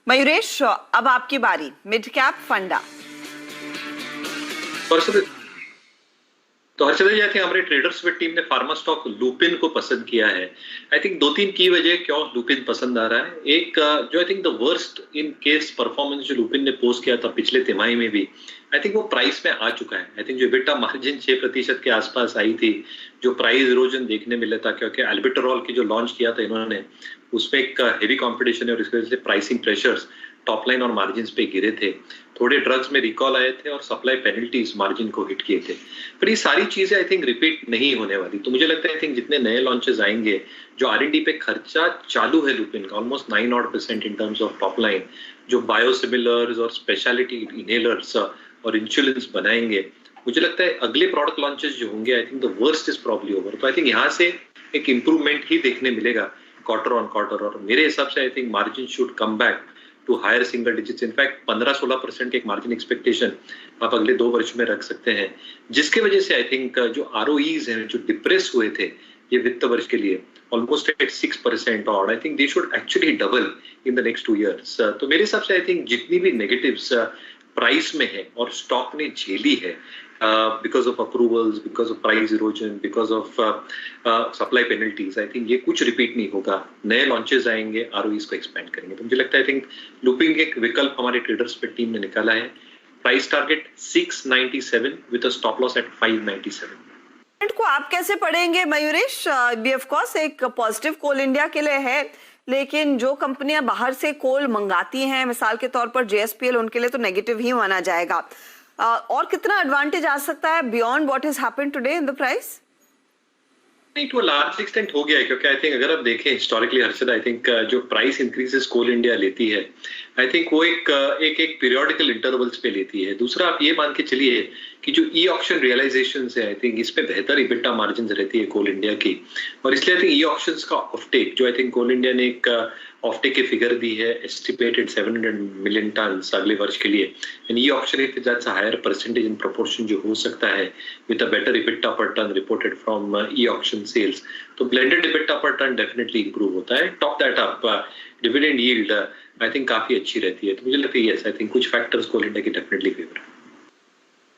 मयूरेश, अब आपकी बारी। मिड कैप फंडा। तो हर्षद जी, आई थिंक हमारे ट्रेडर्स विद टीम ने फार्मा स्टॉक लुपिन को पसंद किया है। आई थिंक दो तीन की वजह क्यों लुपिन पसंद आ रहा है। एक, जो I think the worst in case performance जो लुपिन ने पोस्ट किया था पिछले तिमाही में भी, आई थिंक वो प्राइस में आ चुका है। आई थिंक जो EBITDA मार्जिन 6% के आसपास आई थी, जो प्राइस इरोजन देखने मिला था क्योंकि एल्बिटरॉल की जो लॉन्च किया था इन्होंने, उसमें एक हेवी कंपटीशन है और इसकी वजह से प्राइसिंग प्रेशर्स टॉप लाइन और मार्जिन पे गिरे थे। थोड़े ड्रग्स में रिकॉल आए थे और सप्लाई पेनल्टीज मार्जिन को हिट किए थे। पर ये सारी चीजें आई थिंक रिपीट नहीं होने वाली। तो मुझे लगता है आई थिंक जितने नए लॉन्चेस आएंगे, जो R&D पे खर्चा चालू है लुपिन का almost 9% in terms of top line, जो बायोसिमिलर्स और स्पेशलिटी इनहेलर्स और इंसुलिन्स बनाएंगे, मुझे लगता है अगले प्रोडक्ट लॉन्चेस जो होंगे, I think the worst is probably over. तो आई थिंक यहाँ से एक इंप्रूवमेंट ही देखने मिलेगा क्वार्टर ऑन क्वार्टर, और मेरे हिसाब से I think margin should come back to higher single digits. In fact 15-16% के एक मार्जिन एक्सपेक्टेशन आप अगले 2 वर्ष में रख सकते हैं, जिसके वजह से आई थिंक जो ROEs हैं जो डिप्रेस हुए थे ये वित्त वर्ष के लिए ऑलमोस्ट एट 6%, और I think they should actually double in the next 2 years। तो मेरे हिसाब से आई थिंक जितनी भी नेगेटिव्स प्राइस में है और स्टॉक ने झेली है, because of approvals, because of price erosion, because of supply penalties, I think ये कुछ रिपीट नहीं होगा। नए लॉन्चेस आएंगे, ROEs को एक्सपेंड करेंगे। तो मुझे लगता है आई थिंक लुपिन एक विकल्प हमारे ट्रेडर्स पे टीम ने निकाला है। Price target 697 with a stop loss at 597। को आप कैसे पढ़ेंगे मयूरेश? भी ऑफ कोर्स एक पॉजिटिव कोल इंडिया के लिए है, लेकिन जो कंपनियां बाहर से कोल मंगाती हैं, मिसाल के तौर पर JSPL, उनके लिए तो नेगेटिव ही माना जाएगा। और कितना एडवांटेज आ सकता है beyond what is happened today in the price? नहीं, टू अ लार्ज एक्सटेंट हो गया है, क्योंकि आई थिंक अगर आप देखें हिस्टोरिकली हर्षद, आई थिंक जो प्राइस इंक्रीजेस कोल इंडिया लेती है, आई थिंक वो एक पीरियोडिकल इंटरवल्स पे लेती है। दूसरा, आप ये मान के चलिए कि जो ई ऑक्शन रियलाइजेशन है, आई थिंक इस पे बेहतर EBITDA मार्जिन रहती है कोल इंडिया की, और इसलिए आई थिंक ई ऑक्शंस का ऑफटेक जो आई थिंक कोल इंडिया ने एक ऑफटेक की फिगर दी है एस्टिमेटेड 700 मिलियन टन अगले वर्ष के लिए, and e auction if that's a higher percentage in proportion जो हो सकता है with a better EBITDA per ton reported from e auction sales, तो blended EBITDA per ton definitely improve होता है। Top that up dividend yield I think काफी अच्छी रहती है। तो मुझे लगता है यस, आई थिंक कुछ फैक्टर्स कोल इंडिया की डेफिनेटली फेवर है।